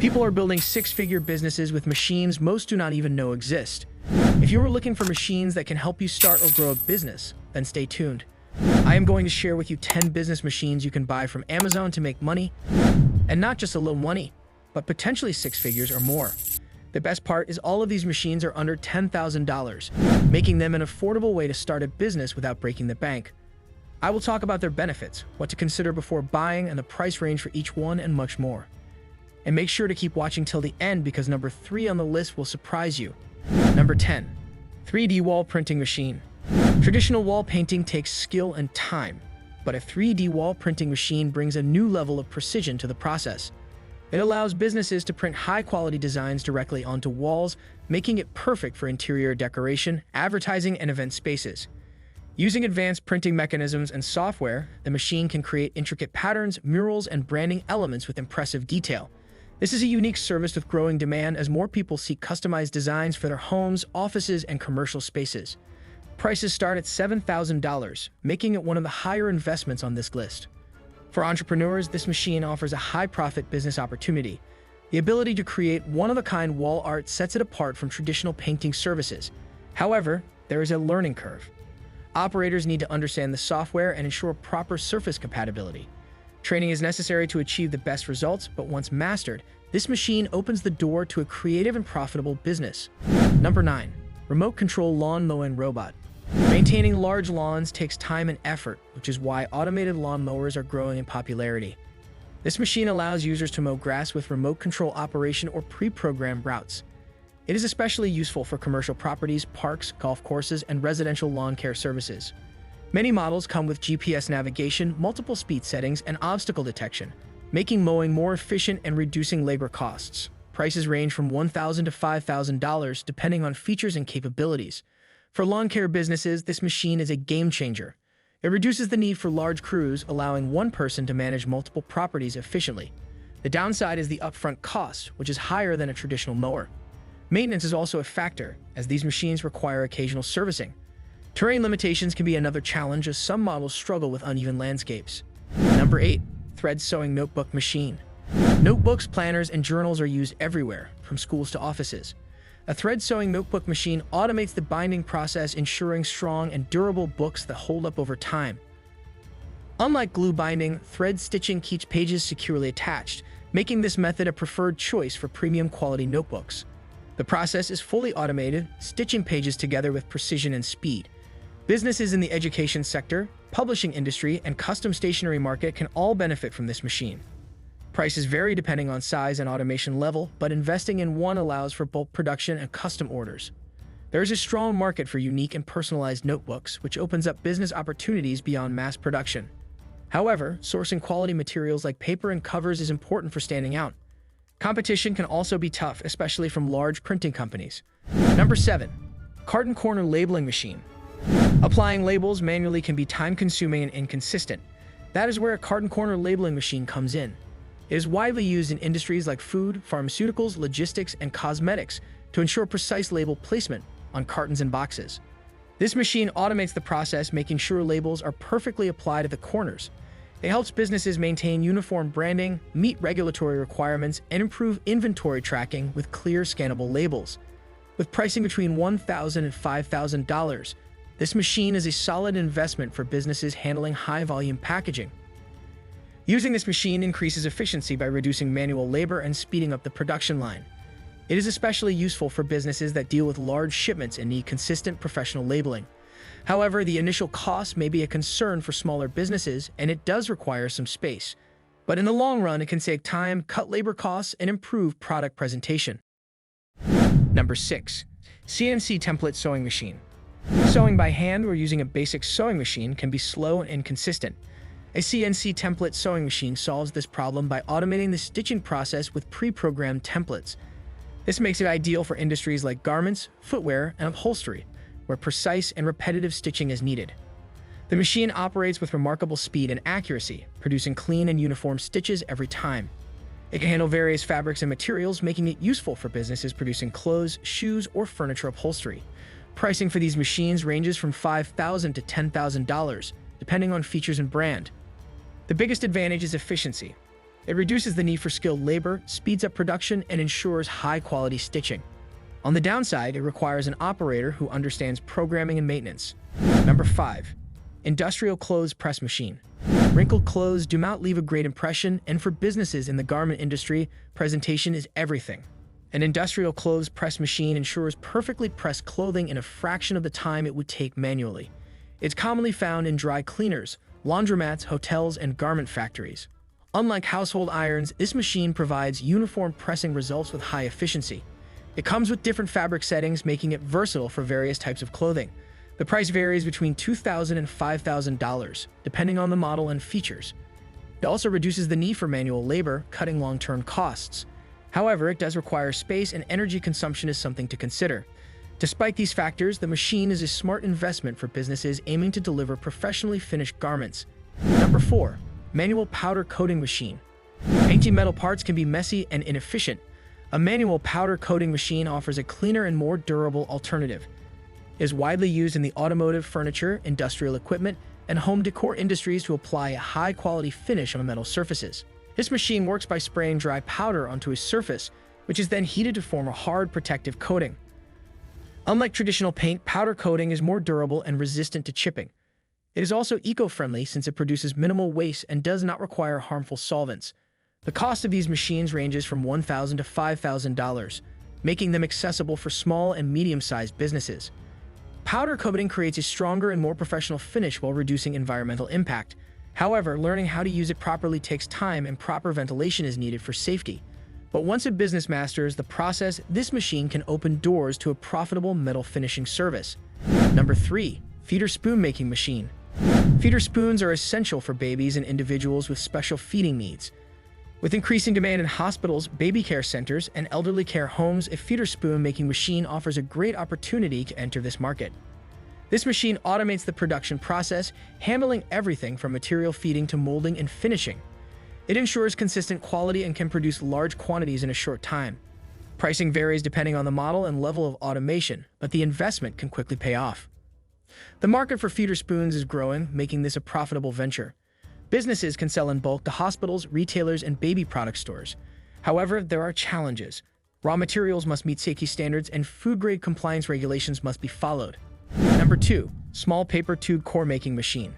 People are building six-figure businesses with machines most do not even know exist. If you are looking for machines that can help you start or grow a business, then stay tuned. I am going to share with you 10 business machines you can buy from Amazon to make money, and not just a little money, but potentially six figures or more. The best part is all of these machines are under $10,000, making them an affordable way to start a business without breaking the bank. I will talk about their benefits, what to consider before buying, and the price range for each one, and much more. And make sure to keep watching till the end because number 3 on the list will surprise you. Number 10. 3D wall printing machine. Traditional wall painting takes skill and time, but a 3D wall printing machine brings a new level of precision to the process. It allows businesses to print high-quality designs directly onto walls, making it perfect for interior decoration, advertising, and event spaces. Using advanced printing mechanisms and software, the machine can create intricate patterns, murals, and branding elements with impressive detail. This is a unique service with growing demand as more people seek customized designs for their homes, offices, and commercial spaces. Prices start at $7,000, making it one of the higher investments on this list. For entrepreneurs, this machine offers a high-profit business opportunity. The ability to create one-of-a-kind wall art sets it apart from traditional painting services. However, there is a learning curve. Operators need to understand the software and ensure proper surface compatibility. Training is necessary to achieve the best results, but once mastered, this machine opens the door to a creative and profitable business. Number 9. Remote control lawn mowing robot. Maintaining large lawns takes time and effort, which is why automated lawn mowers are growing in popularity. This machine allows users to mow grass with remote control operation or pre-programmed routes. It is especially useful for commercial properties, parks, golf courses, and residential lawn care services. Many models come with GPS navigation, multiple speed settings, and obstacle detection, making mowing more efficient and reducing labor costs. Prices range from $1,000 to $5,000 depending on features and capabilities. For lawn care businesses, this machine is a game changer. It reduces the need for large crews, allowing one person to manage multiple properties efficiently. The downside is the upfront cost, which is higher than a traditional mower. Maintenance is also a factor, as these machines require occasional servicing. Terrain limitations can be another challenge as some models struggle with uneven landscapes. Number 8. Thread sewing notebook machine. Notebooks, planners, and journals are used everywhere, from schools to offices. A thread sewing notebook machine automates the binding process, ensuring strong and durable books that hold up over time. Unlike glue binding, thread stitching keeps pages securely attached, making this method a preferred choice for premium quality notebooks. The process is fully automated, stitching pages together with precision and speed. Businesses in the education sector, publishing industry, and custom stationery market can all benefit from this machine. Prices vary depending on size and automation level, but investing in one allows for bulk production and custom orders. There is a strong market for unique and personalized notebooks, which opens up business opportunities beyond mass production. However, sourcing quality materials like paper and covers is important for standing out. Competition can also be tough, especially from large printing companies. Number 7. Carton corner labeling machine. Applying labels manually can be time-consuming and inconsistent. That is where a carton corner labeling machine comes in. It is widely used in industries like food, pharmaceuticals, logistics, and cosmetics to ensure precise label placement on cartons and boxes. This machine automates the process, making sure labels are perfectly applied at the corners. It helps businesses maintain uniform branding, meet regulatory requirements, and improve inventory tracking with clear, scannable labels. With pricing between $1,000 and $5,000, this machine is a solid investment for businesses handling high-volume packaging. Using this machine increases efficiency by reducing manual labor and speeding up the production line. It is especially useful for businesses that deal with large shipments and need consistent professional labeling. However, the initial cost may be a concern for smaller businesses, and it does require some space. But in the long run, it can save time, cut labor costs, and improve product presentation. Number 6. CNC template sewing machine. Sewing by hand or using a basic sewing machine can be slow and inconsistent. A CNC template sewing machine solves this problem by automating the stitching process with pre-programmed templates. This makes it ideal for industries like garments, footwear, and upholstery, where precise and repetitive stitching is needed. The machine operates with remarkable speed and accuracy, producing clean and uniform stitches every time. It can handle various fabrics and materials, making it useful for businesses producing clothes, shoes, or furniture upholstery. Pricing for these machines ranges from $5,000 to $10,000, depending on features and brand. The biggest advantage is efficiency. It reduces the need for skilled labor, speeds up production, and ensures high-quality stitching. On the downside, it requires an operator who understands programming and maintenance. Number 5. Industrial Clothes Press Machine. Wrinkled clothes do not leave a great impression, and for businesses in the garment industry, presentation is everything. An industrial clothes press machine ensures perfectly pressed clothing in a fraction of the time it would take manually. It's commonly found in dry cleaners, laundromats, hotels, and garment factories. Unlike household irons, this machine provides uniform pressing results with high efficiency. It comes with different fabric settings, making it versatile for various types of clothing. The price varies between $2,000 and $5,000, depending on the model and features. It also reduces the need for manual labor, cutting long-term costs. However, it does require space, and energy consumption is something to consider. Despite these factors, the machine is a smart investment for businesses aiming to deliver professionally finished garments. Number 4. Manual Powder Coating Machine. Painting metal parts can be messy and inefficient. A manual powder coating machine offers a cleaner and more durable alternative. It is widely used in the automotive, furniture, industrial equipment, and home decor industries to apply a high-quality finish on metal surfaces. This machine works by spraying dry powder onto a surface, which is then heated to form a hard protective coating. Unlike traditional paint, powder coating is more durable and resistant to chipping. It is also eco-friendly since it produces minimal waste and does not require harmful solvents. The cost of these machines ranges from $1,000 to $5,000, making them accessible for small and medium-sized businesses. Powder coating creates a stronger and more professional finish while reducing environmental impact. However, learning how to use it properly takes time, and proper ventilation is needed for safety. But once a business masters the process, this machine can open doors to a profitable metal finishing service. Number 3. Feeder Spoon Making Machine. Feeder spoons are essential for babies and individuals with special feeding needs. With increasing demand in hospitals, baby care centers, and elderly care homes, a feeder spoon making machine offers a great opportunity to enter this market. This machine automates the production process, handling everything from material feeding to molding and finishing. It ensures consistent quality and can produce large quantities in a short time. Pricing varies depending on the model and level of automation, but the investment can quickly pay off. The market for feeder spoons is growing, making this a profitable venture. Businesses can sell in bulk to hospitals, retailers, and baby product stores. However, there are challenges. Raw materials must meet safety standards, and food-grade compliance regulations must be followed. Number 2. Small Paper Tube Core Making Machine.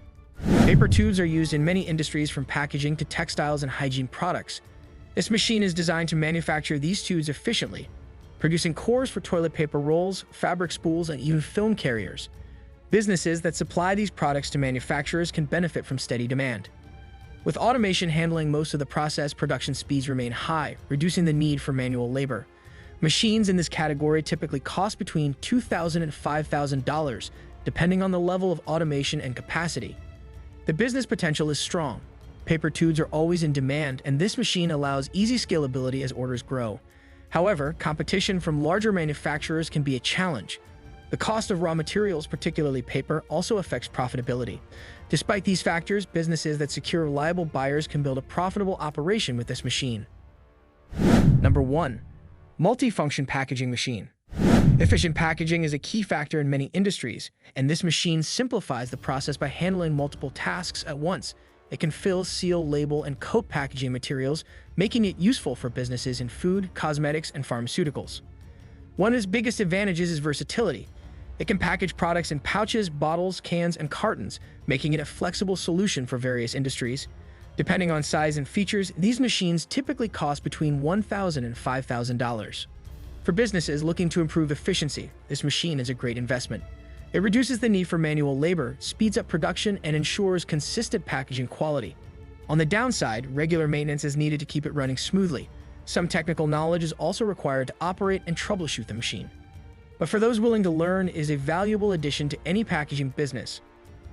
Paper tubes are used in many industries, from packaging to textiles and hygiene products. This machine is designed to manufacture these tubes efficiently, producing cores for toilet paper rolls, fabric spools, and even film carriers. Businesses that supply these products to manufacturers can benefit from steady demand. With automation handling most of the process, production speeds remain high, reducing the need for manual labor. Machines in this category typically cost between $2,000 and $5,000, depending on the level of automation and capacity. The business potential is strong. Paper tubes are always in demand, and this machine allows easy scalability as orders grow. However, competition from larger manufacturers can be a challenge. The cost of raw materials, particularly paper, also affects profitability. Despite these factors, businesses that secure reliable buyers can build a profitable operation with this machine. Number 1. Multifunction Packaging Machine. Efficient packaging is a key factor in many industries, and this machine simplifies the process by handling multiple tasks at once. It can fill, seal, label, and coat packaging materials, making it useful for businesses in food, cosmetics, and pharmaceuticals. One of its biggest advantages is versatility. It can package products in pouches, bottles, cans, and cartons, making it a flexible solution for various industries. Depending on size and features, these machines typically cost between $1,000 and $5,000. For businesses looking to improve efficiency, this machine is a great investment. It reduces the need for manual labor, speeds up production, and ensures consistent packaging quality. On the downside, regular maintenance is needed to keep it running smoothly. Some technical knowledge is also required to operate and troubleshoot the machine. But for those willing to learn, it is a valuable addition to any packaging business.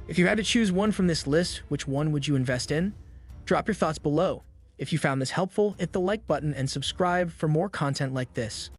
If you had to choose one from this list, which one would you invest in? Drop your thoughts below. If you found this helpful, hit the like button and subscribe for more content like this.